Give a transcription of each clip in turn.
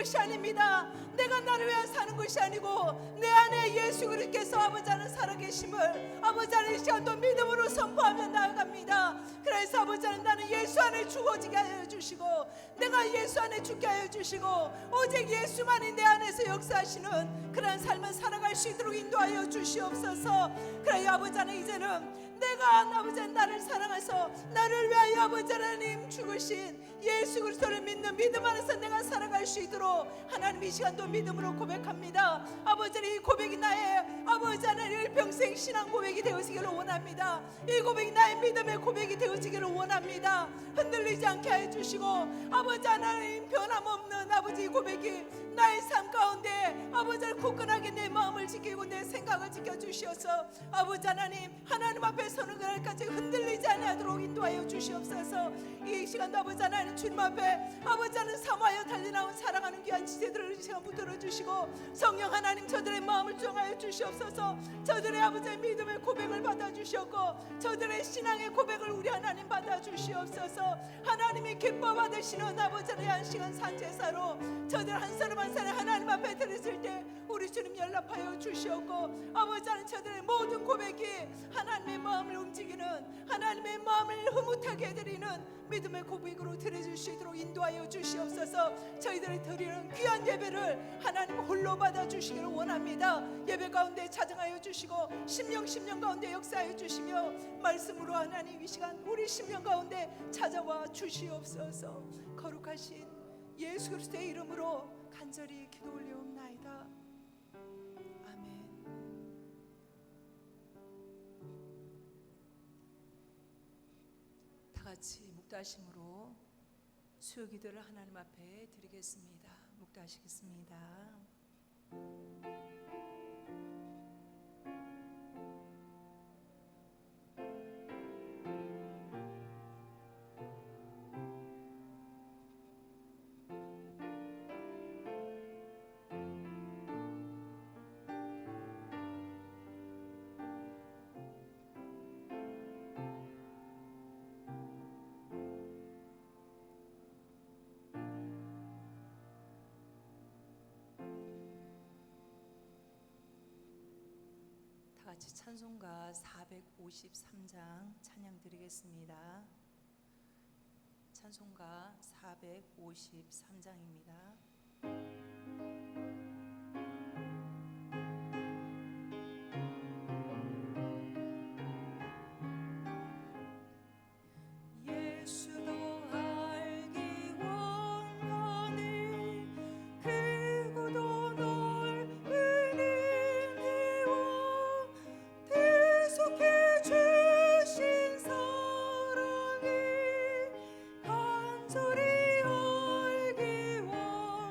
것이 아닙니다. 내가 나를 위해 사는 것이 아니고 내 안에 예수 그리스도께서 아버지 안에 살아계심을 아버지 안에 이 시간도 믿음으로 선포하며 나아갑니다. 그래서 아버지 안에 나는 예수 안에 죽어지게 하여 주시고 내가 예수 안에 죽게 하여 주시고 오직 예수만이 내 안에서 역사하시는 그런 삶을 살아갈 수 있도록 인도하여 주시옵소서. 그래 아버지 안에 이제는 내가 아버지 나를 사랑하셔서 나를 위하여 아버지 하나님 죽으신 예수 그리스도를 믿는 믿음 안에서 내가 살아갈 수 있도록 하나님 이 시간도 믿음으로 고백합니다. 아버지 이 고백이 나의 아버지 하나님 일평생 신앙 고백이 되어지기를 원합니다. 이 고백이 나의 믿음의 고백이 되어지기를 원합니다. 흔들리지 않게 하여 주시고 아버지 하나님 변함없는 아버지 이 고백이 나의 삶 가운데 아버지 굳건하게 내 마음을 지키고 내 생각을 지켜주시어서 아버지 하나님 앞에 서는 그날까지 흔들리지 않도록 인도하여 주시옵소서. 이 시간도 아버지 하나님 주님 앞에 아버지 하나님 사모하여 달려나온 사랑하는 귀한 지체들을 이 시간 붙들어 주시고 성령 하나님 저들의 마음을 정하여 주시옵소서. 저들의 아버지의 믿음의 고백을 받아 주시옵고 저들의 신앙의 고백을 우리 하나님 받아 주시옵소서. 하나님이 기뻐 받으시는 아버지의 한 시간 산제사로 저들 한 사람 한 사람 하나님 앞에 드렸을 때 우리 주님 연락하여 주시옵고 아버지 하나님 저들의 모든 고백이 하나님의 마음을 움직이는 하나님의 마음을 흐뭇하게 해드리는 믿음의 고백으로 드려줄 수 있도록 인도하여 주시옵소서. 저희들이 드리는 귀한 예배를 하나님 홀로 받아주시기를 원합니다. 예배 가운데 자정하여 주시고 심령 가운데 역사하여 주시며 말씀으로 하나님 이 시간 우리 심령 가운데 찾아와 주시옵소서. 거룩하신 예수 그리스도의 이름으로 간절히 기도 올려옵나이다. 아멘. 다 같이 묵다심으로 수요 기도를 하나님 앞에 드리겠습니다. 묵다하시겠습니다. 같이 찬송가 453장 찬양 드리겠습니다. 찬송가 453장입니다. 소리 알기 원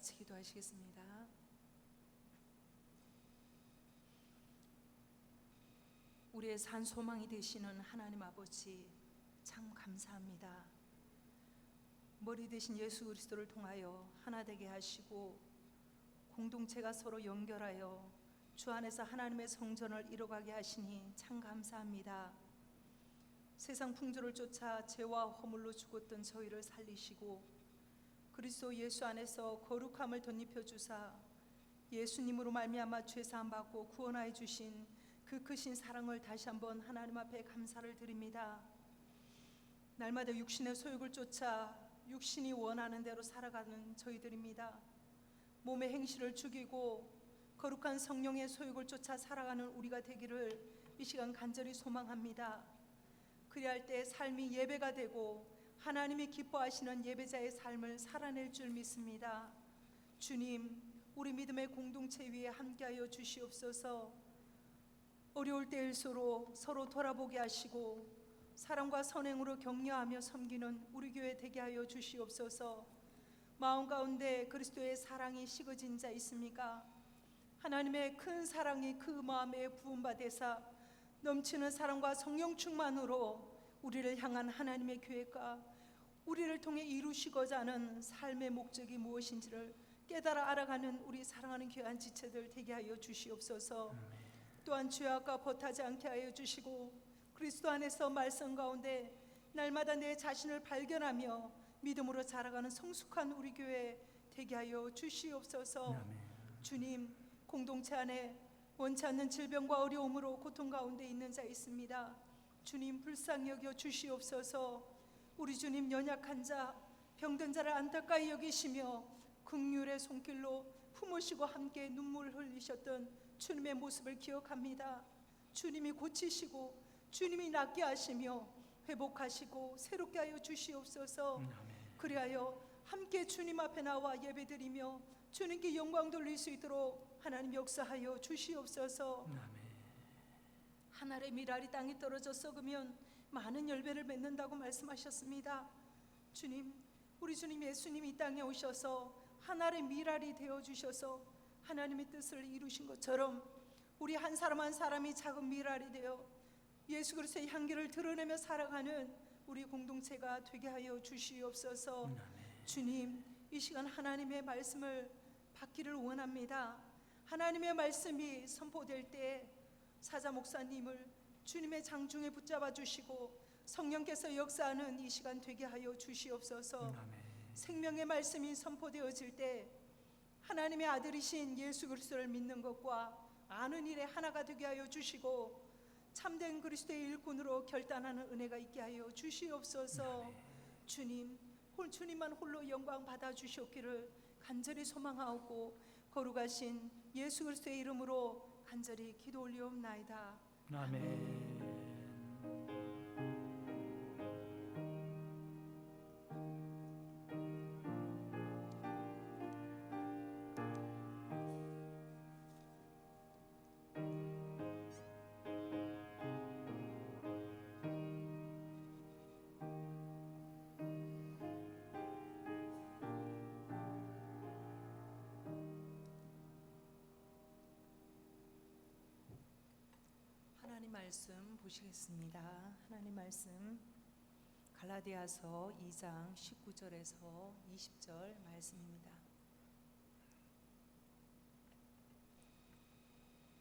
같이 기도하시겠습니다. 우리의 산 소망이 되시는 하나님 아버지, 참 감사합니다. 머리 되신 예수 그리스도를 통하여 하나 되게 하시고 공동체가 서로 연결하여 주 안에서 하나님의 성전을 이뤄가게 하시니 참 감사합니다. 세상 풍조를 쫓아 죄와 허물로 죽었던 저희를 살리시고 그리스도 예수 안에서 거룩함을 덧입혀 주사 예수님으로 말미암아 죄 사함 받고 구원하여 주신 그 크신 사랑을 다시 한번 하나님 앞에 감사를 드립니다. 날마다 육신의 소욕을 쫓아 육신이 원하는 대로 살아가는 저희들입니다. 몸의 행실을 죽이고 거룩한 성령의 소욕을 쫓아 살아가는 우리가 되기를 이 시간 간절히 소망합니다. 그리할 때 삶이 예배가 되고 하나님이 기뻐하시는 예배자의 삶을 살아낼 줄 믿습니다. 주님, 우리 믿음의 공동체 위에 함께하여 주시옵소서. 어려울 때일수록 서로 돌아보게 하시고 사랑과 선행으로 격려하며 섬기는 우리 교회 되게 하여 주시옵소서. 마음 가운데 그리스도의 사랑이 식어진 자 있습니까? 하나님의 큰 사랑이 그 마음에 부음받으사 넘치는 사랑과 성령 충만으로 우리를 향한 하나님의 계획과 우리를 통해 이루시고자 하는 삶의 목적이 무엇인지를 깨달아 알아가는 우리 사랑하는 귀한 지체들 되게 하여 주시옵소서. 또한 죄악과 벗하지 않게 하여 주시고 그리스도 안에서 말씀 가운데 날마다 내 자신을 발견하며 믿음으로 자라가는 성숙한 우리 교회 되게 하여 주시옵소서. 주님, 공동체 안에 원치 않는 질병과 어려움으로 고통 가운데 있는 자 있습니다. 주님, 불쌍히 여겨 주시옵소서. 우리 주님, 연약한 자, 병든 자를 안타까이 여기시며 긍휼의 손길로 품으시고 함께 눈물을 흘리셨던 주님의 모습을 기억합니다. 주님이 고치시고 주님이 낫게 하시며 회복하시고 새롭게 하여 주시옵소서. 그리하여 함께 주님 앞에 나와 예배드리며 주님께 영광 돌릴 수 있도록 하나님 역사하여 주시옵소서. 한 알의 밀알이 땅에 떨어져 썩으면 많은 열매를 맺는다고 말씀하셨습니다. 주님, 우리 주님 예수님이 이 땅에 오셔서 한 알의 밀알이 되어 주셔서 하나님의 뜻을 이루신 것처럼 우리 한 사람 한 사람이 작은 밀알이 되어 예수 그리스도의 향기를 드러내며 살아가는 우리 공동체가 되게 하여 주시옵소서. 주님, 이 시간 하나님의 말씀을 받기를 원합니다. 하나님의 말씀이 선포될 때 사자 목사님을 주님의 장중에 붙잡아 주시고 성령께서 역사하는 이 시간 되게 하여 주시옵소서. 생명의 말씀이 선포되어질 때 하나님의 아들이신 예수 그리스도를 믿는 것과 아는 일에 하나가 되게 하여 주시고 참된 그리스도의 일꾼으로 결단하는 은혜가 있게 하여 주시옵소서. 주님, 주님만 홀로 영광 받아 주시옵기를 간절히 소망하옵고 거룩하신 예수 그리스도의 이름으로 간절히 기도 올리옵나이다. 아멘. 하나님 말씀 보시겠습니다. 하나님 말씀 갈라디아서 2장 19절에서 20절 말씀입니다.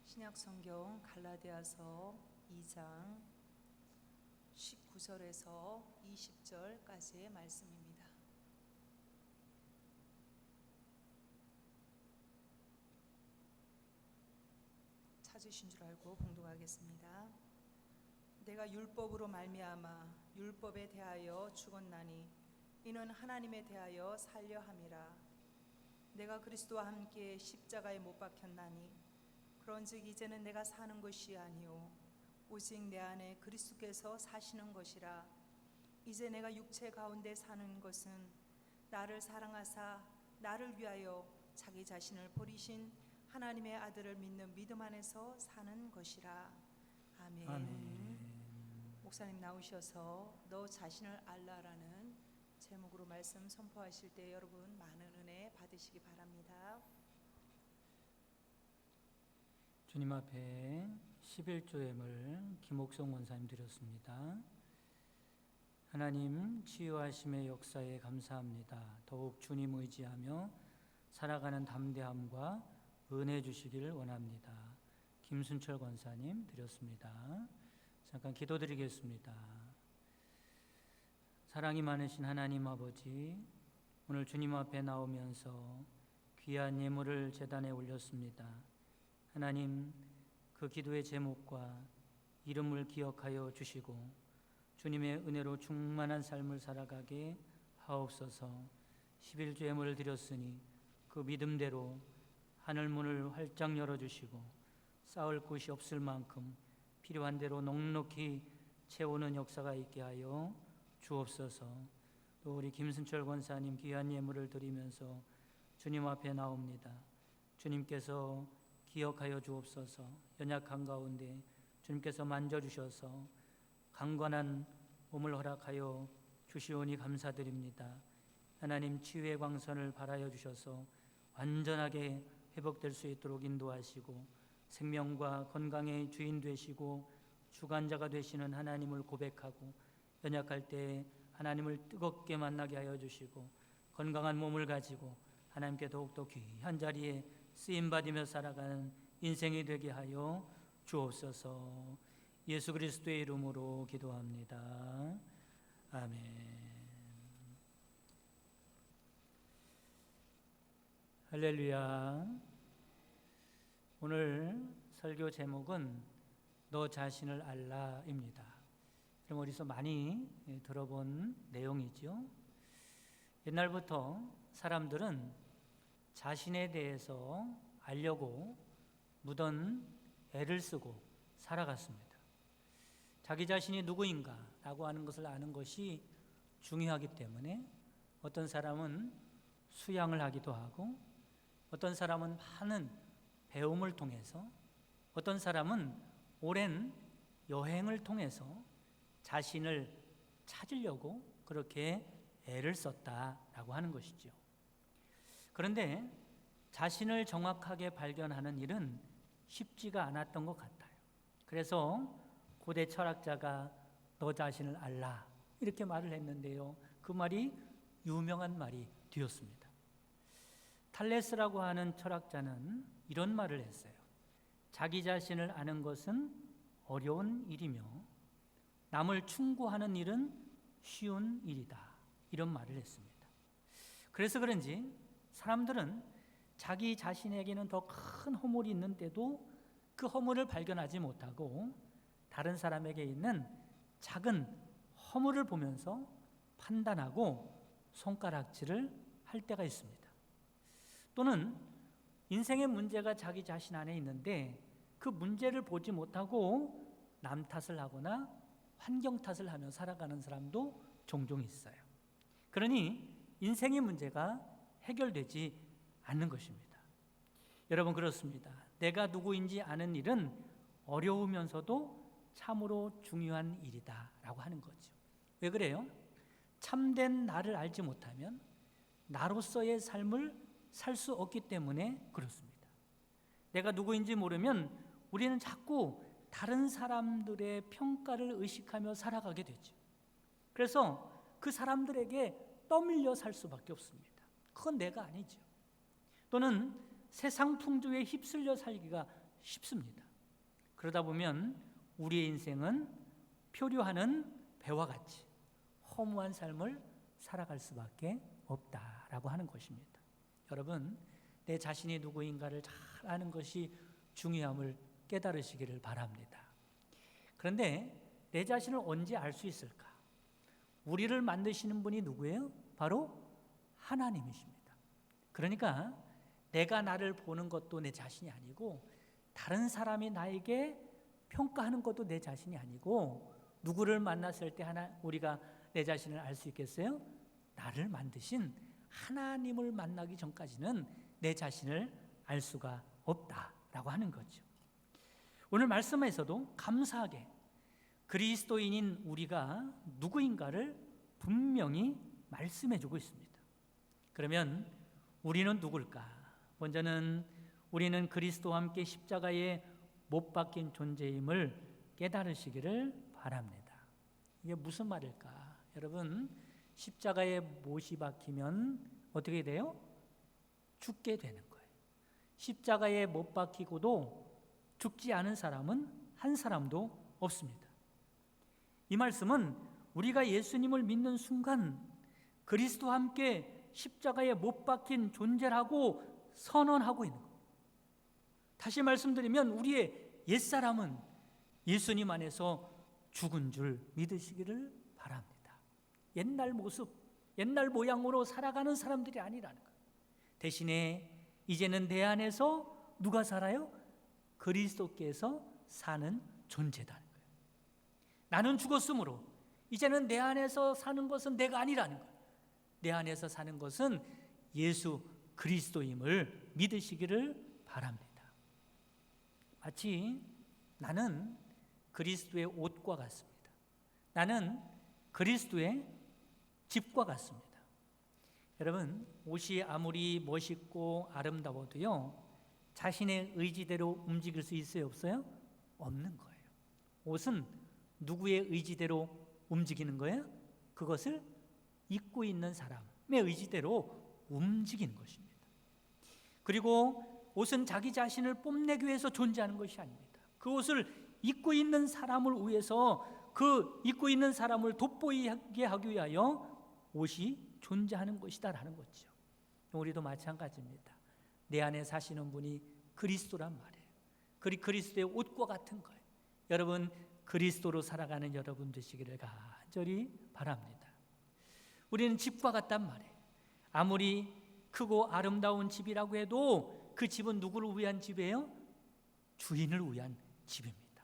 신약성경 갈라디아서 2장 19절에서 20절까지의 말씀입니다. 찾으신 줄 알고 봉독하겠습니다. 내가 율법으로 말미암아 율법에 대하여 죽었나니 이는 하나님에 대하여 살려 함이라. 내가 그리스도와 함께 십자가에 못 박혔나니 그런즉 이제는 내가 사는 것이 아니요 오직 내 안에 그리스도께서 사시는 것이라. 이제 내가 육체 가운데 사는 것은 나를 사랑하사 나를 위하여 자기 자신을 버리신 하나님의 아들을 믿는 믿음 안에서 사는 것이라. 아멘. 목사님 나오셔서 너 자신을 알라라는 제목으로 말씀 선포하실 때 여러분 많은 은혜 받으시기 바랍니다. 주님 앞에 11조엠을 김옥성 원사님 드렸습니다. 하나님 치유하심의 역사에 감사합니다. 더욱 주님 의지하며 살아가는 담대함과 은혜 주시기를 원합니다. 김순철 권사님 드렸습니다. 잠깐 기도드리겠습니다. 사랑이 많으신 하나님 아버지, 오늘 주님 앞에 나오면서 귀한 예물을 제단에 올렸습니다. 하나님, 그 기도의 제목과 이름을 기억하여 주시고 주님의 은혜로 충만한 삶을 살아가게 하옵소서. 11조 예물을 드렸으니 그 믿음대로 하늘문을 활짝 열어주시고 쌓을 곳이 없을 만큼 필요한 대로 넉넉히 채우는 역사가 있게 하여 주옵소서. 또 우리 김순철 권사님 귀한 예물을 드리면서 주님 앞에 나옵니다. 주님께서 기억하여 주옵소서. 연약한 가운데 주님께서 만져주셔서 강건한 몸을 허락하여 주시오니 감사드립니다. 하나님 치유의 광선을 발하여 주셔서 완전하게 회복될 수 있도록 인도하시고 생명과 건강의 주인 되시고 주관자가 되시는 하나님을 고백하고 연약할 때 하나님을 뜨겁게 만나게 하여 주시고 건강한 몸을 가지고 하나님께 더욱더 귀한 자리에 쓰임받으며 살아가는 인생이 되게 하여 주옵소서. 예수 그리스도의 이름으로 기도합니다. 아멘. 할렐루야. 오늘 설교 제목은 너 자신을 알라입니다. 그럼 어디서 많이 들어본 내용이죠. 옛날부터 사람들은 자신에 대해서 알려고 무던 애를 쓰고 살아갔습니다. 자기 자신이 누구인가 라고 하는 것을 아는 것이 중요하기 때문에 어떤 사람은 수양을 하기도 하고 어떤 사람은 많은 배움을 통해서 어떤 사람은 오랜 여행을 통해서 자신을 찾으려고 그렇게 애를 썼다라고 하는 것이죠. 그런데 자신을 정확하게 발견하는 일은 쉽지가 않았던 것 같아요. 그래서 고대 철학자가 너 자신을 알라 이렇게 말을 했는데요. 그 말이 유명한 말이 되었습니다. 탈레스라고 하는 철학자는 이런 말을 했어요. 자기 자신을 아는 것은 어려운 일이며 남을 충고하는 일은 쉬운 일이다. 이런 말을 했습니다. 그래서 그런지 사람들은 자기 자신에게는 더 큰 허물이 있는데도 그 허물을 발견하지 못하고 다른 사람에게 있는 작은 허물을 보면서 판단하고 손가락질을 할 때가 있습니다. 또는 인생의 문제가 자기 자신 안에 있는데 그 문제를 보지 못하고 남 탓을 하거나 환경 탓을 하며 살아가는 사람도 종종 있어요. 그러니 인생의 문제가 해결되지 않는 것입니다. 여러분 그렇습니다. 내가 누구인지 아는 일은 어려우면서도 참으로 중요한 일이다 라고 하는 거죠. 왜 그래요? 참된 나를 알지 못하면 나로서의 삶을 살 수 없기 때문에 그렇습니다. 내가 누구인지 모르면 우리는 자꾸 다른 사람들의 평가를 의식하며 살아가게 되죠. 그래서 그 사람들에게 떠밀려 살 수밖에 없습니다. 그건 내가 아니죠. 또는 세상 풍조에 휩쓸려 살기가 쉽습니다. 그러다 보면 우리의 인생은 표류하는 배와 같이 허무한 삶을 살아갈 수밖에 없다라고 하는 것입니다. 여러분, 내 자신이 누구인가를 잘 아는 것이 중요함을 깨달으시기를 바랍니다. 그런데 내 자신을 언제 알 수 있을까? 우리를 만드시는 분이 누구예요? 바로 하나님이십니다. 그러니까 내가 나를 보는 것도 내 자신이 아니고 다른 사람이 나에게 평가하는 것도 내 자신이 아니고 누구를 만났을 때 우리가 내 자신을 알 수 있겠어요? 나를 만드신 하나님을 만나기 전까지는 내 자신을 알 수가 없다라고 하는 거죠. 오늘 말씀에서도 감사하게 그리스도인인 우리가 누구인가를 분명히 말씀해 주고 있습니다. 그러면 우리는 누굴까? 먼저는 우리는 그리스도와 함께 십자가에 못 박힌 존재임을 깨달으시기를 바랍니다. 이게 무슨 말일까? 여러분, 십자가에 못이 박히면 어떻게 돼요? 죽게 되는 거예요. 십자가에 못 박히고도 죽지 않은 사람은 한 사람도 없습니다. 이 말씀은 우리가 예수님을 믿는 순간 그리스도와 함께 십자가에 못 박힌 존재라고 선언하고 있는 겁니다. 다시 말씀드리면 우리의 옛사람은 예수님 안에서 죽은 줄 믿으시기를 바랍니다. 옛날 모습, 옛날 모양으로 살아가는 사람들이 아니라는 거예요. 대신에 이제는 내 안에서 누가 살아요? 그리스도께서 사는 존재다는 거예요. 나는 죽었으므로 이제는 내 안에서 사는 것은 내가 아니라는 거예요. 내 안에서 사는 것은 예수 그리스도임을 믿으시기를 바랍니다. 마치 나는 그리스도의 옷과 같습니다. 나는 그리스도의 집과 같습니다. 여러분, 옷이 아무리 멋있고 아름다워도요, 자신의 의지대로 움직일 수 있어요, 없어요? 없는 거예요. 옷은 누구의 의지대로 움직이는 거예요? 그것을 입고 있는 사람의 의지대로 움직이는 것입니다. 그리고 옷은 자기 자신을 뽐내기 위해서 존재하는 것이 아닙니다. 그 옷을 입고 있는 사람을 위해서, 그 입고 있는 사람을 돋보이게 하기 위하여 옷이 존재하는 것이다라는 거죠. 우리도 마찬가지입니다. 내 안에 사시는 분이 그리스도란 말이에요. 그리스도의 옷과 같은 거예요. 여러분, 그리스도로 살아가는 여러분 되시기를 간절히 바랍니다. 우리는 집과 같단 말이에요. 아무리 크고 아름다운 집이라고 해도 그 집은 누구를 위한 집이에요? 주인을 위한 집입니다.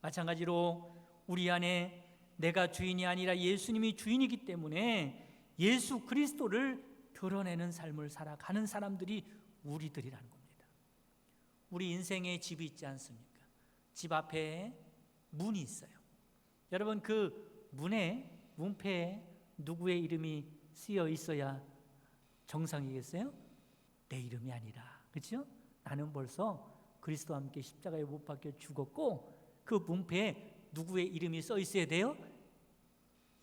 마찬가지로 우리 안에 내가 주인이 아니라 예수님이 주인이기 때문에 예수 그리스도를 드러내는 삶을 살아가는 사람들이 우리들이라는 겁니다. 우리 인생에 집이 있지 않습니까? 집 앞에 문이 있어요. 여러분, 그 문패에 누구의 이름이 쓰여 있어야 정상이겠어요? 내 이름이 아니라, 그렇죠? 나는 벌써 그리스도와 함께 십자가에 못 박혀 죽었고 그 문패에 누구의 이름이 써 있어야 돼요?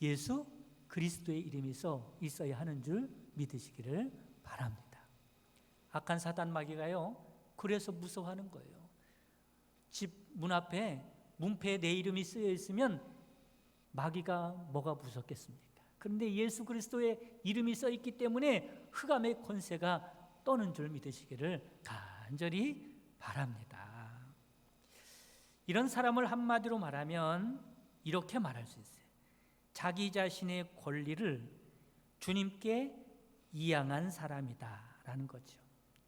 예수 그리스도의 이름이 써 있어야 하는 줄 믿으시기를 바랍니다. 악한 사단 마귀가요, 그래서 무서워하는 거예요. 집 문 앞에 문패에 내 이름이 쓰여 있으면 마귀가 뭐가 무섭겠습니까? 그런데 예수 그리스도의 이름이 써 있기 때문에 흑암의 권세가 떠는 줄 믿으시기를 간절히 바랍니다. 이런 사람을 한마디로 말하면 이렇게 말할 수 있어요. 자기 자신의 권리를 주님께 이양한 사람이다 라는 거죠.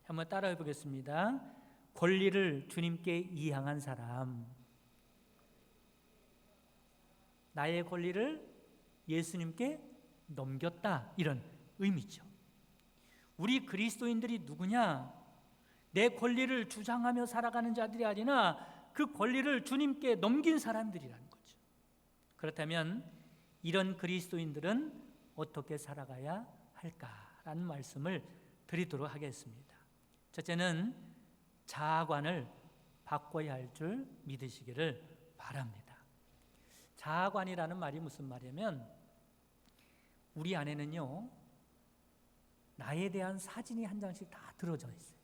한번 따라해 보겠습니다. 권리를 주님께 이양한 사람, 나의 권리를 예수님께 넘겼다, 이런 의미죠. 우리 그리스도인들이 누구냐? 내 권리를 주장하며 살아가는 자들이 아니라 그 권리를 주님께 넘긴 사람들이라는 거죠. 그렇다면 이런 그리스도인들은 어떻게 살아가야 할까라는 말씀을 드리도록 하겠습니다. 첫째는 자아관을 바꿔야 할 줄 믿으시기를 바랍니다. 자아관이라는 말이 무슨 말이냐면 우리 안에는요, 나에 대한 사진이 한 장씩 다 들어져 있어요.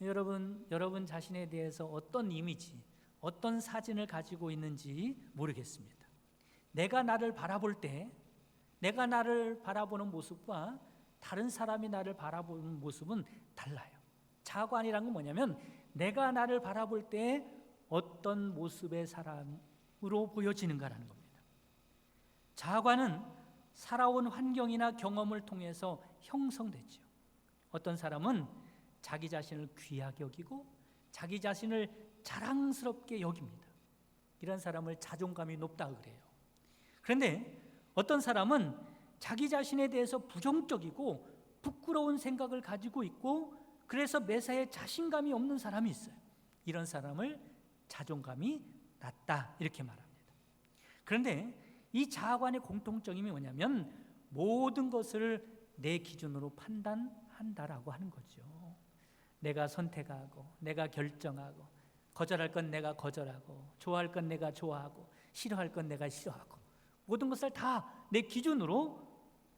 여러분 자신에 대해서 어떤 이미지, 어떤 사진을 가지고 있는지 모르겠습니다. 내가 나를 바라볼 때, 내가 나를 바라보는 모습과 다른 사람이 나를 바라보는 모습은 달라요. 자아관이란 건 뭐냐면 내가 나를 바라볼 때 어떤 모습의 사람으로 보여지는가라는 겁니다. 자아관은 살아온 환경이나 경험을 통해서 형성되죠. 어떤 사람은 자기 자신을 귀하게 여기고 자기 자신을 자랑스럽게 여깁니다. 이런 사람을 자존감이 높다 그래요. 그런데 어떤 사람은 자기 자신에 대해서 부정적이고 부끄러운 생각을 가지고 있고 그래서 매사에 자신감이 없는 사람이 있어요. 이런 사람을 자존감이 낮다 이렇게 말합니다. 그런데 이 자아관의 공통점이 뭐냐면 모든 것을 내 기준으로 판단한다라고 하는 거죠. 내가 선택하고, 내가 결정하고, 거절할 건 내가 거절하고, 좋아할 건 내가 좋아하고, 싫어할 건 내가 싫어하고, 모든 것을 다 내 기준으로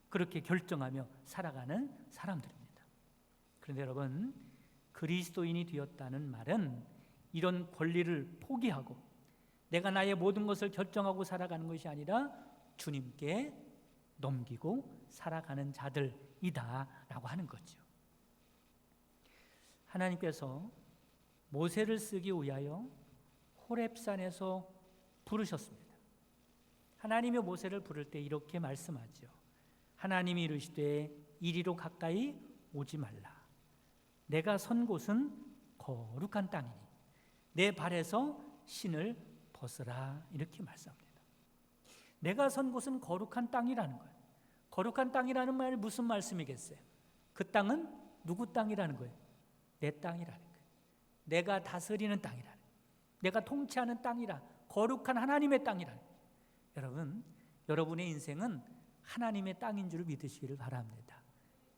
그렇게 결정하며 살아가는 사람들입니다. 그런데 여러분, 그리스도인이 되었다는 말은 이런 권리를 포기하고 내가 나의 모든 것을 결정하고 살아가는 것이 아니라 주님께 넘기고 살아가는 자들이다라고 하는 거죠. 하나님께서 모세를 쓰기 위하여 호렙산에서 부르셨습니다. 하나님이 모세를 부를 때 이렇게 말씀하죠. 하나님이 이르시되 이리로 가까이 오지 말라. 내가 선 곳은 거룩한 땅이니 내 발에서 신을 벗으라. 이렇게 말씀합니다. 내가 선 곳은 거룩한 땅이라는 거예요. 거룩한 땅이라는 말이 무슨 말씀이겠어요? 그 땅은 누구 땅이라는 거예요? 내 땅이라는 거예요. 내가 다스리는 땅이라는 거예요. 내가 통치하는 땅이라, 거룩한 하나님의 땅이라는 거예요. 여러분, 여러분의 인생은 하나님의 땅인 줄 믿으시기를 바랍니다.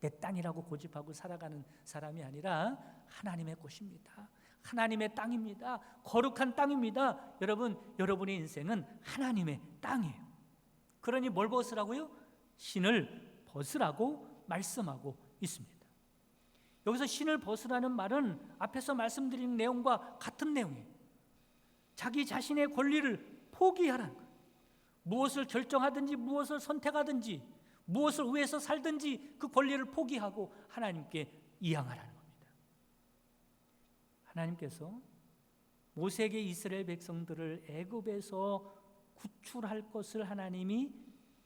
내 땅이라고 고집하고 살아가는 사람이 아니라 하나님의 곳입니다. 하나님의 땅입니다. 거룩한 땅입니다. 여러분, 여러분의 인생은 하나님의 땅이에요. 그러니 뭘 벗으라고요? 신을 벗으라고 말씀하고 있습니다. 여기서 신을 벗으라는 말은 앞에서 말씀드린 내용과 같은 내용이에요. 자기 자신의 권리를 포기하라는 거예요. 무엇을 결정하든지 무엇을 선택하든지 무엇을 위해서 살든지 그 권리를 포기하고 하나님께 이양하라는 겁니다. 하나님께서 모세에게 이스라엘 백성들을 애굽에서 구출할 것을 하나님이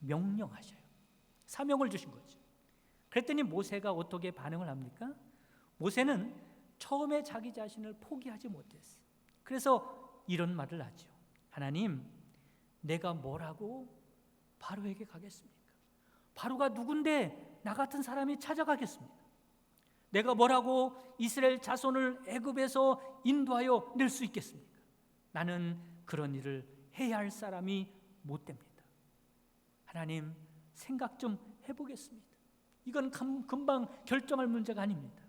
명령하셔요. 사명을 주신 거죠. 그랬더니 모세가 어떻게 반응을 합니까? 모세는 처음에 자기 자신을 포기하지 못했어요. 그래서 이런 말을 하죠. 하나님, 내가 뭐라고 바로에게 가겠습니까? 바로가 누군데 나 같은 사람이 찾아가겠습니까? 내가 뭐라고 이스라엘 자손을 애굽에서 인도하여 낼 수 있겠습니까? 나는 그런 일을 해야 할 사람이 못 됩니다. 하나님, 생각 좀 해보겠습니다. 이건 금방 결정할 문제가 아닙니다.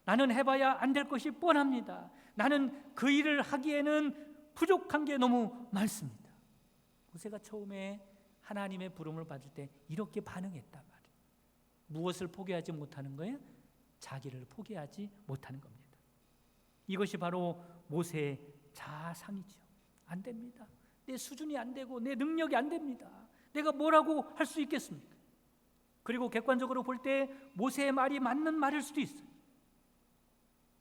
나는 해봐야 안 될 것이 뻔합니다. 나는 그 일을 하기에는 부족한 게 너무 많습니다. 모세가 처음에 하나님의 부름을 받을 때 이렇게 반응했단 말이에요. 무엇을 포기하지 못하는 거예요? 자기를 포기하지 못하는 겁니다. 이것이 바로 모세의 자상이죠. 안 됩니다. 내 수준이 안 되고 내 능력이 안 됩니다. 내가 뭐라고 할 수 있겠습니까? 그리고 객관적으로 볼 때 모세의 말이 맞는 말일 수도 있어요.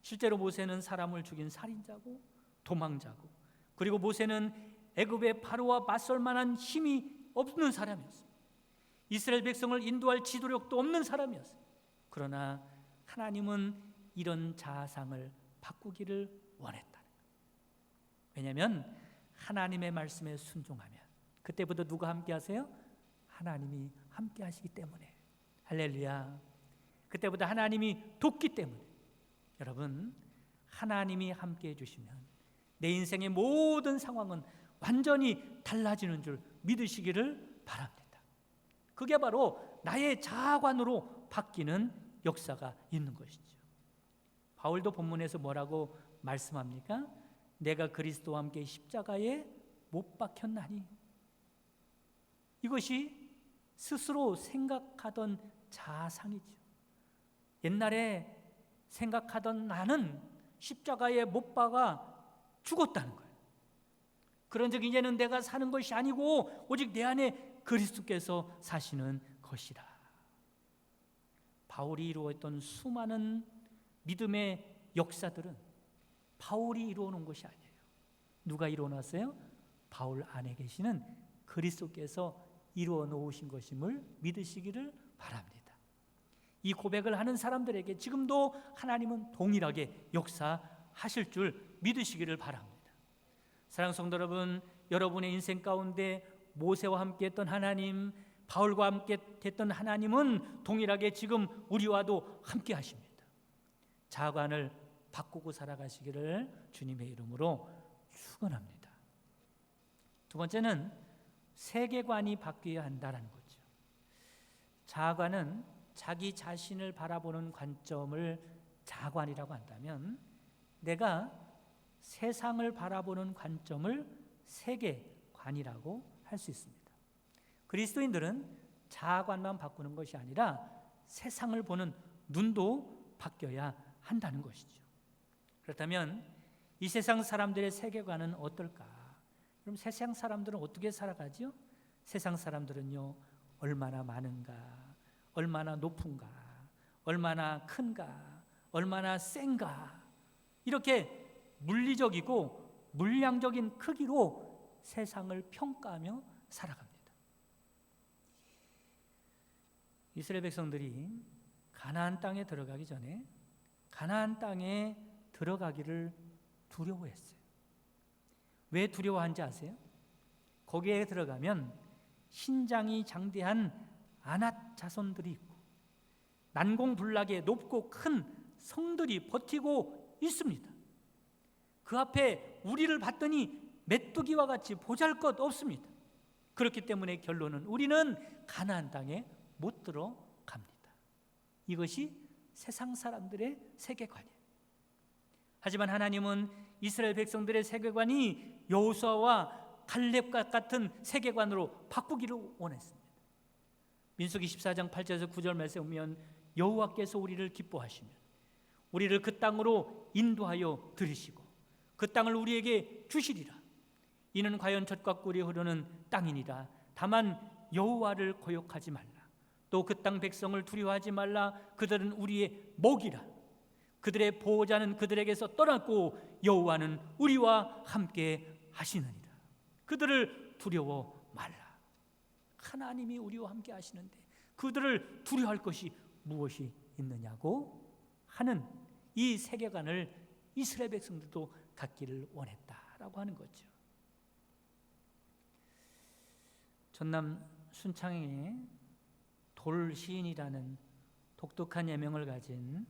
실제로 모세는 사람을 죽인 살인자고 도망자고, 그리고 모세는 애굽의 바로와 맞설 만한 힘이 없는 사람이었어요. 이스라엘 백성을 인도할 지도력도 없는 사람이었어요. 그러나 하나님은 이런 자아상을 바꾸기를 원했다는 거예요. 왜냐하면 하나님의 말씀에 순종하면 그때부터 누가 함께 하세요? 하나님이 함께 하시기 때문에. 할렐루야. 그때부터 하나님이 돕기 때문에. 여러분, 하나님이 함께 해주시면 내 인생의 모든 상황은 완전히 달라지는 줄 믿으시기를 바랍니다. 그게 바로 나의 자아관으로 바뀌는 역사가 있는 것이죠. 바울도 본문에서 뭐라고 말씀합니까? 내가 그리스도와 함께 십자가에 못 박혔나니. 이것이 스스로 생각하던 자아상이죠. 옛날에 생각하던 나는 십자가에 못 박아 죽었다는 거예요. 그런즉 이제는 내가 사는 것이 아니고 오직 내 안에 그리스도께서 사시는 것이라. 바울이 이루었던 수많은 믿음의 역사들은 바울이 이루어놓은 것이 아니에요. 누가 이루어놨어요? 바울 안에 계시는 그리스도께서 이루어 놓으신 것임을 믿으시기를 바랍니다. 이 고백을 하는 사람들에게 지금도 하나님은 동일하게 역사하실 줄 믿으시기를 바랍니다. 사랑하는 성도 여러분, 여러분의 인생 가운데 모세와 함께 했던 하나님, 바울과 함께 했던 하나님은 동일하게 지금 우리와도 함께 하십니다. 자아관을 바꾸고 살아가시기를 주님의 이름으로 축원합니다. 두 번째는 세계관이 바뀌어야 한다는 거죠. 자아관은 자기 자신을 바라보는 관점을 자아관이라고 한다면, 내가 세상을 바라보는 관점을 세계관이라고 할 수 있습니다. 그리스도인들은 자아관만 바꾸는 것이 아니라 세상을 보는 눈도 바뀌어야 한다는 것이죠. 그렇다면 이 세상 사람들의 세계관은 어떨까? 그럼 세상 사람들은 어떻게 살아가죠? 세상 사람들은요, 얼마나 많은가, 얼마나 높은가, 얼마나 큰가, 얼마나 센가, 이렇게 물리적이고 물량적인 크기로 세상을 평가하며 살아갑니다. 이스라엘 백성들이 가나안 땅에 들어가기 전에 가나안 땅에 들어가기를 두려워했어요. 왜 두려워한지 아세요? 거기에 들어가면 신장이 장대한 아낫 자손들이 있고 난공불락의 높고 큰 성들이 버티고 있습니다. 그 앞에 우리를 봤더니 메뚜기와 같이 보잘것 없습니다. 그렇기 때문에 결론은 우리는 가나안 땅에 못 들어갑니다. 이것이 세상 사람들의 세계관이에요. 하지만 하나님은 이스라엘 백성들의 세계관이 여호수아와 갈렙과 같은 세계관으로 바꾸기를 원했습니다. 민수기 14장 8절에서 9절 말씀에 보면 여호와께서 우리를 기뻐하시면 우리를 그 땅으로 인도하여 들이시고 그 땅을 우리에게 주시리라. 이는 과연 젖과 꿀이 흐르는 땅이니라. 다만 여호와를 거역하지 말라. 또 그 땅 백성을 두려워하지 말라. 그들은 우리의 먹이라. 그들의 보호자는 그들에게서 떠났고 여호와는 우리와 함께 하시느니라. 그들을 두려워 말라. 하나님이 우리와 함께 하시는데 그들을 두려워할 것이 무엇이 있느냐고 하는 이 세계관을 이스라엘 백성들도 갖기를 원했다라고 하는 거죠. 전남 순창에 돌시인이라는 독특한 예명을 가진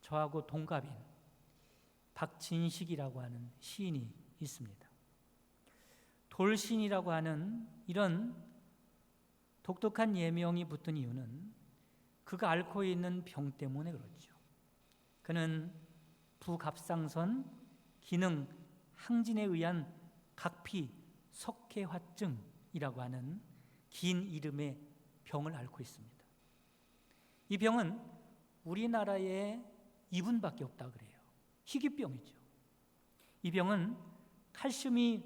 저하고 동갑인 박진식이라고 하는 시인이 있습니다. 돌시인이라고 하는 이런 독특한 예명이 붙은 이유는 그가 앓고 있는 병 때문에 그렇죠. 그는 부갑상선 기능 항진에 의한 각피 석회화증이라고 하는 긴 이름의 병을 앓고 있습니다. 이 병은 우리나라에 이분밖에 없다 그래요. 희귀병이죠. 이 병은 칼슘이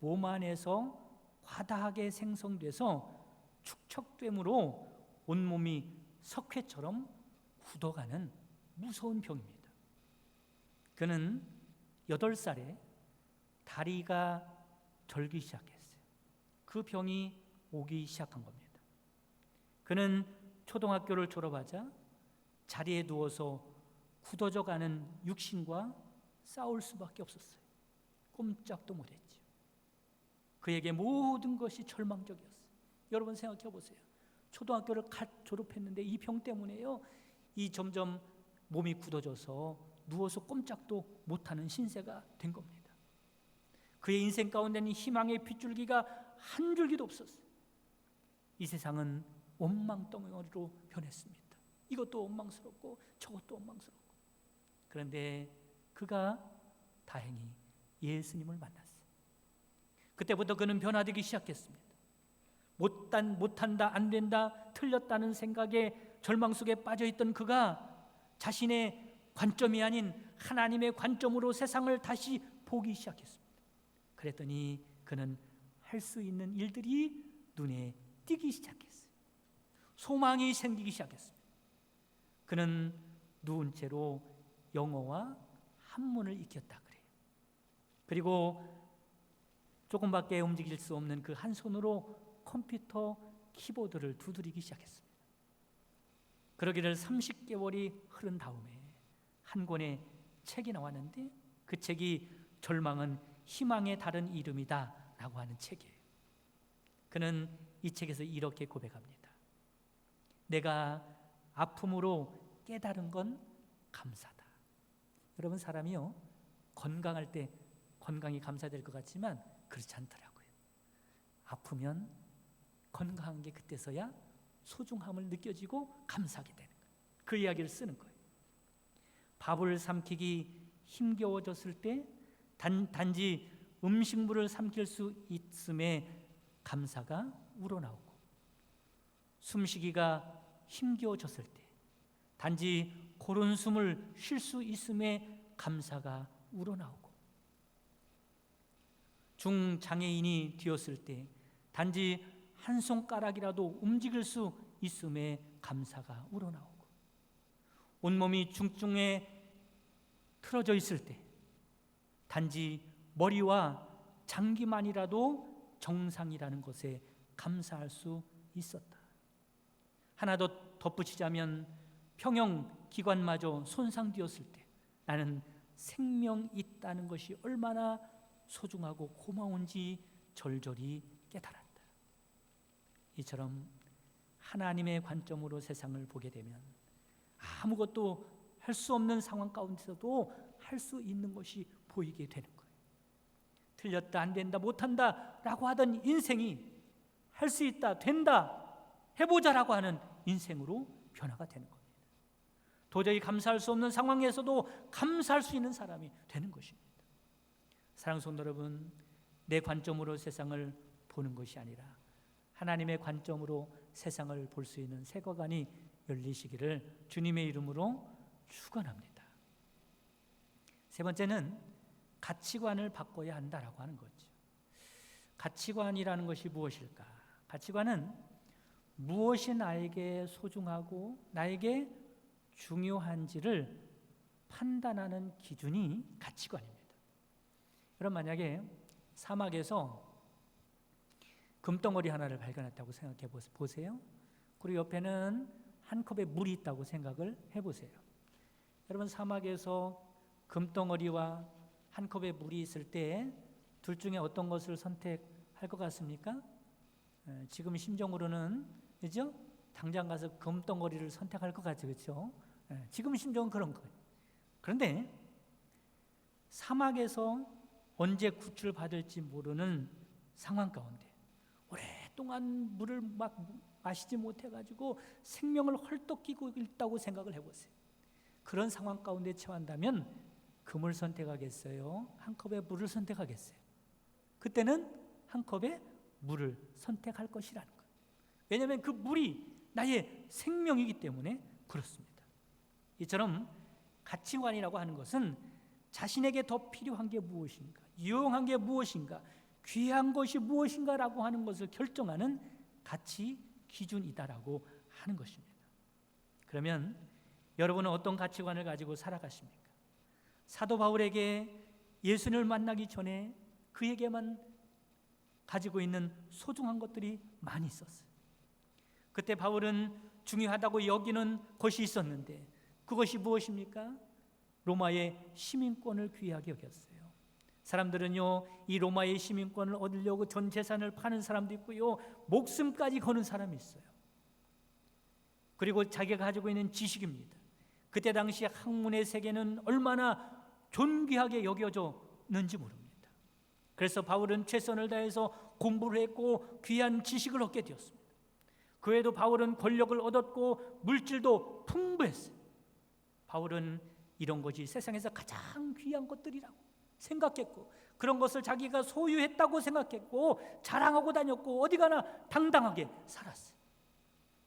몸 안에서 과다하게 생성돼서 축적됨으로 온몸이 석회처럼 굳어가는 무서운 병입니다. 그는 8살에 다리가 절기 시작했어요. 그 병이 오기 시작한 겁니다. 그는 초등학교를 졸업하자 자리에 누워서 굳어져가는 육신과 싸울 수밖에 없었어요. 꼼짝도 못했죠. 그에게 모든 것이 절망적이었어요. 여러분 생각해 보세요. 초등학교를 갓 졸업했는데 이 병 때문에요. 이 점점 몸이 굳어져서 누워서 꼼짝도 못하는 신세가 된 겁니다. 그의 인생 가운데는 희망의 빗줄기가 한 줄기도 없었어요. 이 세상은 원망덩어리로 변했습니다. 이것도 원망스럽고 저것도 원망스럽고. 그런데 그가 다행히 예수님을 만났어요. 그때부터 그는 변화되기 시작했습니다. 못한다, 안 된다, 틀렸다는 생각에 절망 속에 빠져있던 그가 자신의 관점이 아닌 하나님의 관점으로 세상을 다시 보기 시작했습니다. 그랬더니 그는 할 수 있는 일들이 눈에 띄기 시작했어요. 소망이 생기기 시작했습니다. 그는 누운 채로 영어와 한문을 익혔다 그래요. 그리고 조금밖에 움직일 수 없는 그 한 손으로 컴퓨터 키보드를 두드리기 시작했습니다. 그러기를 30개월이 흐른 다음에 한 권의 책이 나왔는데 그 책이 절망은 희망의 다른 이름이다 라고 하는 책이에요. 그는 이 책에서 이렇게 고백합니다. 내가 아픔으로 깨달은 건 감사다. 여러분 사람이요 건강할 때 건강이 감사될 것 같지만 그렇지 않더라고요. 아프면 건강한 게 그때서야 소중함을 느껴지고 감사하게 되는 거예요. 그 이야기를 쓰는 거예요. 밥을 삼키기 힘겨워졌을 때 단지 음식물을 삼킬 수 있음에 감사가 우러나오고, 숨쉬기가 힘겨워졌을 때 단지 고른 숨을 쉴 수 있음에 감사가 우러나오고, 중장애인이 되었을 때 단지 한 손가락이라도 움직일 수 있음에 감사가 우러나오고, 온몸이 중증에 틀어져 있을 때 단지 머리와 장기만이라도 정상이라는 것에 감사할 수 있었다. 하나 더 덧붙이자면 평형기관마저 손상되었을 때 나는 생명이 있다는 것이 얼마나 소중하고 고마운지 절절히 깨달았다. 이처럼 하나님의 관점으로 세상을 보게 되면 아무것도 할 수 없는 상황 가운데서도 할 수 있는 것이 보이게 되는 거예요. 틀렸다, 안 된다, 못한다 라고 하던 인생이 할 수 있다, 된다, 해보자라고 하는 인생으로 변화가 되는 겁니다. 도저히 감사할 수 없는 상황에서도 감사할 수 있는 사람이 되는 것입니다. 사랑하는 성도 여러분, 내 관점으로 세상을 보는 것이 아니라 하나님의 관점으로 세상을 볼 수 있는 세계관이 열리시기를 주님의 이름으로 축원합니다. 세 번째는 가치관을 바꿔야 한다라고 하는 거죠. 가치관이라는 것이 무엇일까? 가치관은 무엇이 나에게 소중하고 나에게 중요한지를 판단하는 기준이 가치관입니다. 여러분, 만약에 사막에서 금덩어리 하나를 발견했다고 생각해 보세요. 그리고 옆에는 한 컵의 물이 있다고 생각을 해보세요. 여러분, 사막에서 금덩어리와 한 컵의 물이 있을 때 둘 중에 어떤 것을 선택할 것 같습니까? 지금 심정으로는, 그죠? 당장 가서 금덩어리를 선택할 것 같죠, 그렇죠? 지금 심정은 그런 거예요. 그런데 사막에서 언제 구출받을지 모르는 상황 가운데 오랫동안 물을 막 마시지 못해가지고 생명을 헐떡이고 있다고 생각을 해보세요. 그런 상황 가운데 처한다면 금을 선택하겠어요? 한 컵의 물을 선택하겠어요? 그때는 한 컵의 물을 선택할 것이라는 거예요. 왜냐하면 그 물이 나의 생명이기 때문에 그렇습니다. 이처럼 가치관이라고 하는 것은 자신에게 더 필요한 게 무엇인가, 유용한 게 무엇인가, 귀한 것이 무엇인가라고 하는 것을 결정하는 가치 기준이다라고 하는 것입니다. 그러면 여러분은 어떤 가치관을 가지고 살아가십니까? 사도 바울에게 예수님을 만나기 전에 그에게만 가지고 있는 소중한 것들이 많이 있었어요. 그때 바울은 중요하다고 여기는 것이 있었는데 그것이 무엇입니까? 로마의 시민권을 귀하게 여겼어요. 사람들은요, 이 로마의 시민권을 얻으려고 전 재산을 파는 사람도 있고요, 목숨까지 거는 사람이 있어요. 그리고 자기가 가지고 있는 지식입니다. 그때 당시 학문의 세계는 얼마나 존귀하게 여겨졌는지 모릅니다. 그래서 바울은 최선을 다해서 공부를 했고 귀한 지식을 얻게 되었습니다. 그 외에도 바울은 권력을 얻었고 물질도 풍부했어요. 바울은 이런 것이 세상에서 가장 귀한 것들이라고 생각했고, 그런 것을 자기가 소유했다고 생각했고 자랑하고 다녔고 어디 가나 당당하게 살았어요.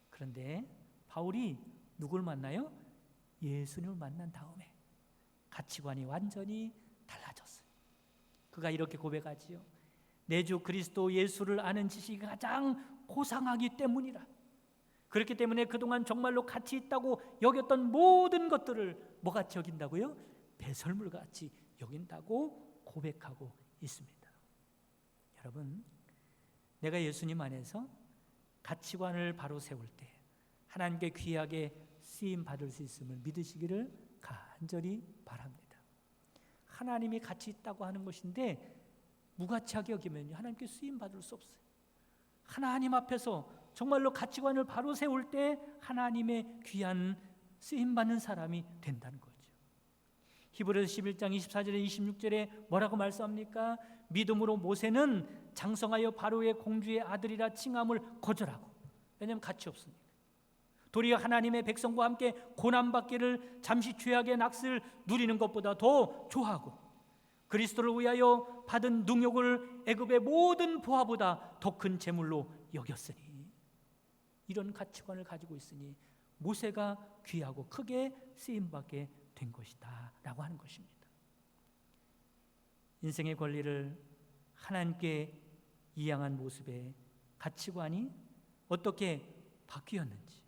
그런데 바울이 누굴 만나요? 예수님을 만난 다음에 가치관이 완전히 달라졌어요. 그가 이렇게 고백하지요. 내 주 그리스도 예수를 아는 지식이 가장 고상하기 때문이라. 그렇기 때문에 그동안 정말로 가치 있다고 여겼던 모든 것들을 뭐같이 여긴다고요? 배설물같이 여긴다고 고백하고 있습니다. 여러분, 내가 예수님 안에서 가치관을 바로 세울 때 하나님께 귀하게 쓰임 받을 수 있음을 믿으시기를 간절히 바랍니다. 하나님이 가치 있다고 하는 것인데 무가치하게 여기면 하나님께 쓰임 받을 수 없어요. 하나님 앞에서 정말로 가치관을 바로 세울 때 하나님의 귀한 쓰임 받는 사람이 된다는 거죠. 히브리서 11장 24절에 26절에 뭐라고 말씀합니까? 믿음으로 모세는 장성하여 바로의 공주의 아들이라 칭함을 거절하고, 왜냐하면 가치 없으니까 도리어 하나님의 백성과 함께 고난받기를 잠시 죄악의 낙을 누리는 것보다 더 좋아하고 그리스도를 위하여 받은 능욕을 애굽의 모든 보화보다 더 큰 재물로 여겼으니 이런 가치관을 가지고 있으니 모세가 귀하고 크게 쓰임받게 된 것이다 라고 하는 것입니다. 인생의 권리를 하나님께 이양한 모습의 가치관이 어떻게 바뀌었는지,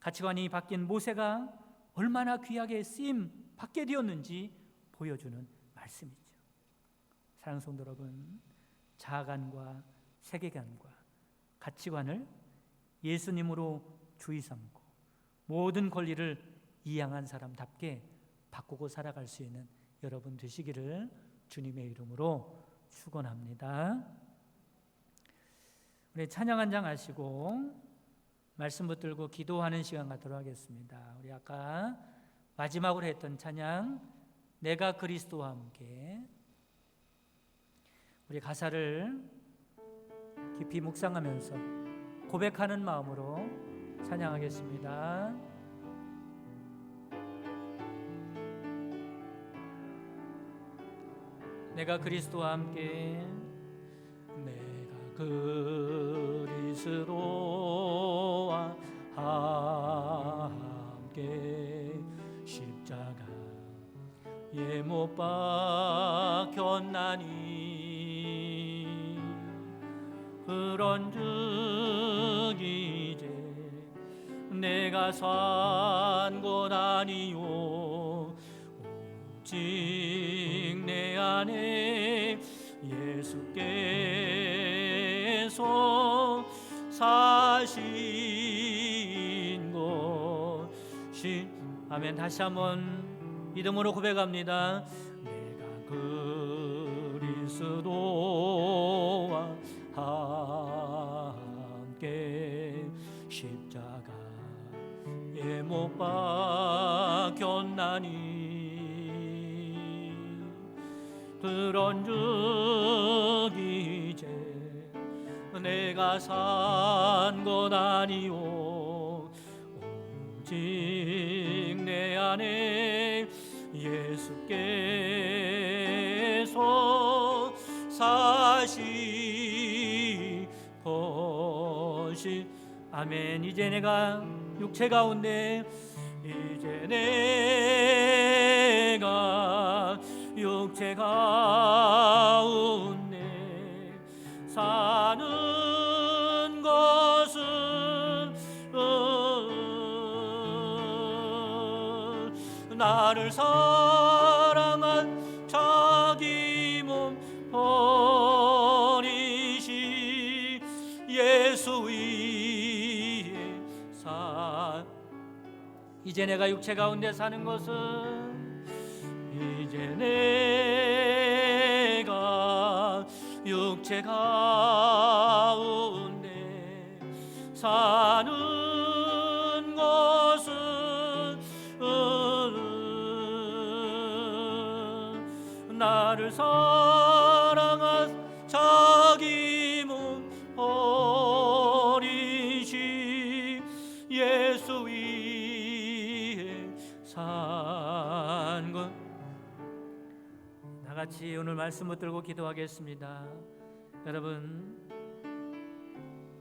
가치관이 바뀐 모세가 얼마나 귀하게 쓰임받게 되었는지 보여주는 말씀이죠. 사랑하는 성도 여러분, 자아관과 세계관과 가치관을 예수님으로 주의 삼고 모든 권리를 이양한 사람답게 바꾸고 살아갈 수 있는 여러분 되시기를 주님의 이름으로 축원합니다. 우리 찬양 한 장 하시고 말씀 붙들고 기도하는 시간 갖도록 하겠습니다. 우리 아까 마지막으로 했던 찬양 내가 그리스도와 함께, 우리 가사를 깊이 묵상하면서 고백하는 마음으로 찬양하겠습니다. 내가 그리스도와 함께, 내가 그리스도와 함께 십자가에 못 박혔나니 그런즉 이제 내가 산 것 아니요 오직 내 안에 예수께서 사신 것이, 아멘. 다시 한번 믿음으로 고백합니다. 내가 그리스도와 함께 십자가에 못 박혔나니 그런즉 이제 내가 산 것 아니요 오직 내 안에 예수께서 사신 것이, 아멘. 이제 내가 육체 가운데, 이제 내가 육체 가운데 사는 것은 나를 사랑한 자기 몸 버리시 예수 위에 이제 내가 육체 가운데 사는 것은, 이제 내가 육체 가운데 사는 것은 나를 사랑한 자기 몸 버리시 예수 위에 산 것. 다 같이 오늘 말씀 붙들고 기도하겠습니다. 여러분,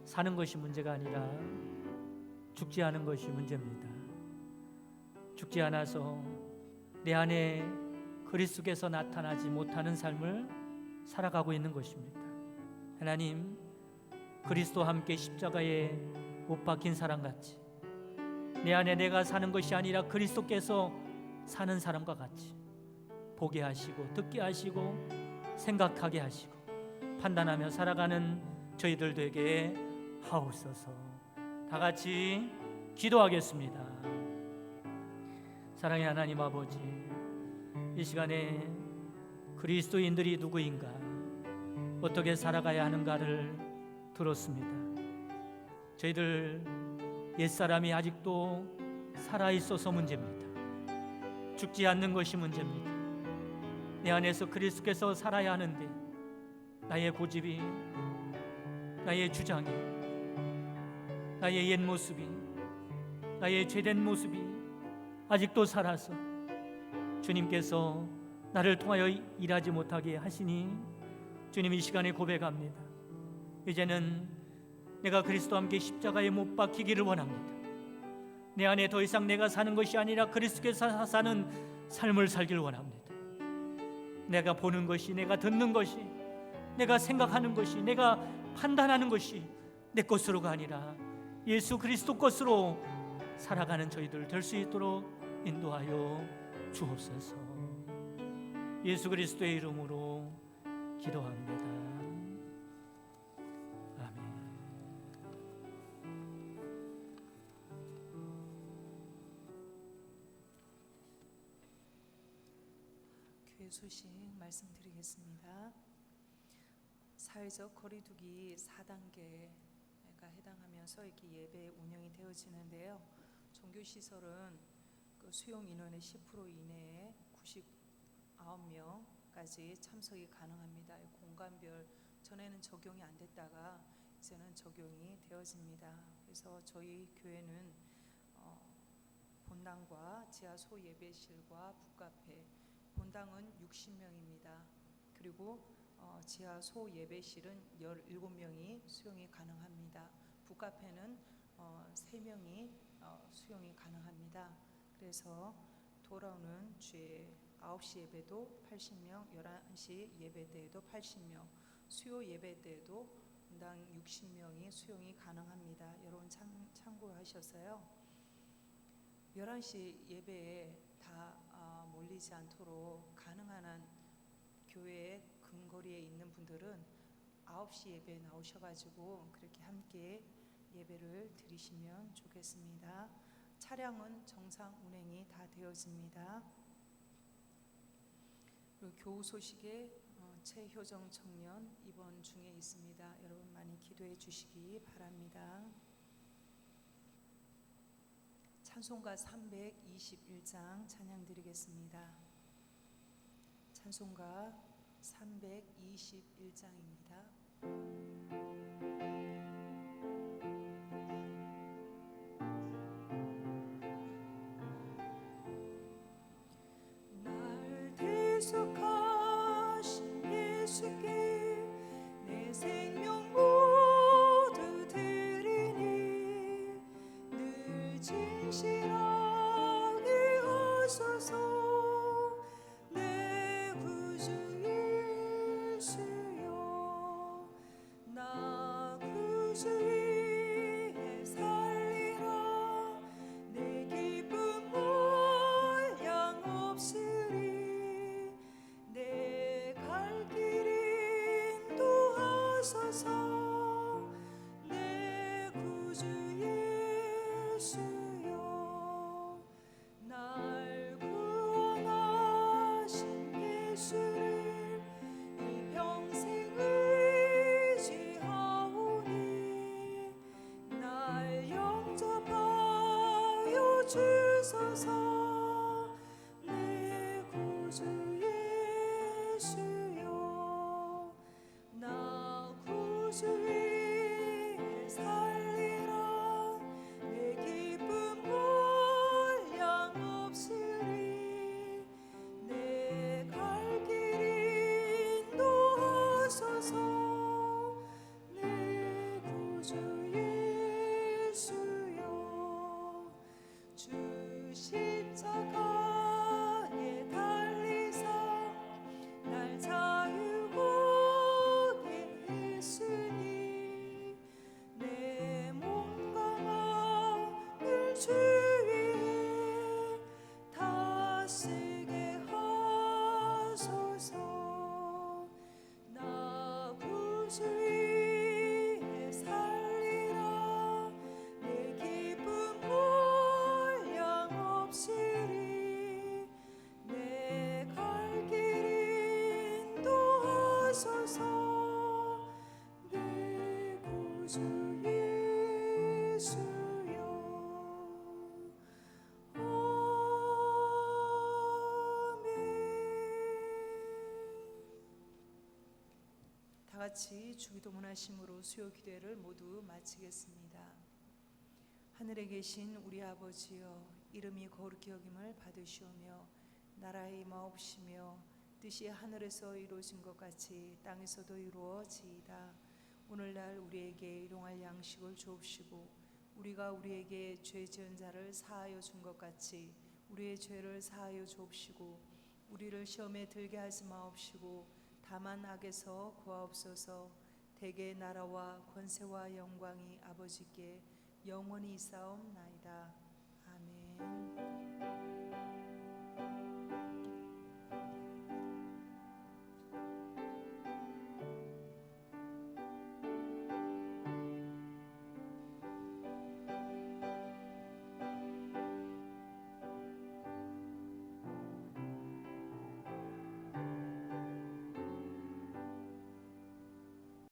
사는 것이 문제가 아니라 죽지 않은 것이 문제입니다. 죽지 않아서 내 안에 그리스도께서 나타나지 못하는 삶을 살아가고 있는 것입니다. 하나님, 그리스도와 함께 십자가에 못 박힌 사람같이 내 안에 내가 사는 것이 아니라 그리스도께서 사는 사람과 같이 보게 하시고 듣게 하시고 생각하게 하시고 판단하며 살아가는 저희들 되게 하옵소서. 다 같이 기도하겠습니다. 사랑의 하나님 아버지, 이 시간에 그리스도인들이 누구인가, 어떻게 살아가야 하는가를 들었습니다. 저희들 옛사람이 아직도 살아있어서 문제입니다. 죽지 않는 것이 문제입니다. 내 안에서 그리스도께서 살아야 하는데 나의 고집이, 나의 주장이, 나의 옛 모습이 나의 죄된 모습이 아직도 살아서 주님께서 나를 통하여 일하지 못하게 하시니 주님 이 시간에 고백합니다. 이제는 내가 그리스도와 함께 십자가에 못 박히기를 원합니다. 내 안에 더 이상 내가 사는 것이 아니라 그리스도께서 사는 삶을 살기를 원합니다. 내가 보는 것이, 내가 듣는 것이, 내가 생각하는 것이, 내가 판단하는 것이 내 것으로가 아니라 예수 그리스도 것으로 살아가는 저희들 될 수 있도록 인도하여 주옵소서. 예수 그리스도의 이름으로 기도합니다. 아멘. 교회 소식 말씀드리겠습니다. 사회적 거리두기 4단계가 해당하면서 이렇게 예배 운영이 되어지는데요. 종교시설은 그 수용 인원의 10% 이내에 99명까지 참석이 가능합니다. 공간별 전에는 적용이 안 됐다가 이제는 적용이 되어집니다. 그래서 저희 교회는 본당과 지하 소예배실과 북카페, 본당은 60명입니다. 그리고 지하 소예배실은 17명이 수용이 가능합니다. 북카페는 3명이 수용이 가능합니다. 그래서 돌아오는 주에 9시 예배도 80명, 11시 예배 때에도 80명, 수요 예배 때에도 본당 60명이 수용이 가능합니다. 여러분 참고하셔서요. 11시 예배에 다 몰리지 않도록 가능한 한 교회 근거리에 있는 분들은 9시 예배에 나오셔가지고 그렇게 함께 예배를 드리시면 좋겠습니다. 차량은 정상 운행이 다 되어집니다. 그리고 교우 소식에 최효정 청년 입원 중에 있습니다. 여러분 많이 기도해 주시기 바랍니다. 찬송가 321장 찬양 드리겠습니다. 찬송가 321장입니다. 날 대속하신 예수께 내 생명 모두 드리니 늘 진실하게 하소서. 내 구주 예수여 나 구주 위에 살리라. 내 기쁨 한량 없으리. 내 갈 길 인도하소서. 내 구주 예수여 날 구원하신 예수를 이 평생 의지하오니 날 영접하여 주소서. 내 구주 예수여 나 구주 위에 살리라. 내 기쁨 한량 없으리. 내 갈 길 인도하소서. 내 구주 예수여 주 십자가에 달리사 날 자유하게 했으니 내 몸과 마음을 주 위에 다 쓰게 하소서. 나 구주 위에 살리라. 내 기쁨 한량 없으리. 내 갈 길 인도하소서. 내 구주 예수여 다 같이 주기도문 하심으로 수요 기도회를 모두 마치겠습니다. 하늘에 계신 우리 아버지여, 이름이 거룩히 여김을 받으시오며 나라의 임하옵시며 뜻이 하늘에서 이루어진 것 같이 땅에서도 이루어지이다. 오늘날 우리에게 일용할 양식을 주옵시고 우리가 우리에게 죄 지은 자를 사하여 준 것 같이 우리의 죄를 사하여 주옵시고 우리를 시험에 들게 하지 마옵시고 다만 악에서 구하옵소서. 대개 나라와 권세와 영광이 아버지께 영원히 있사옵나이다. 아멘.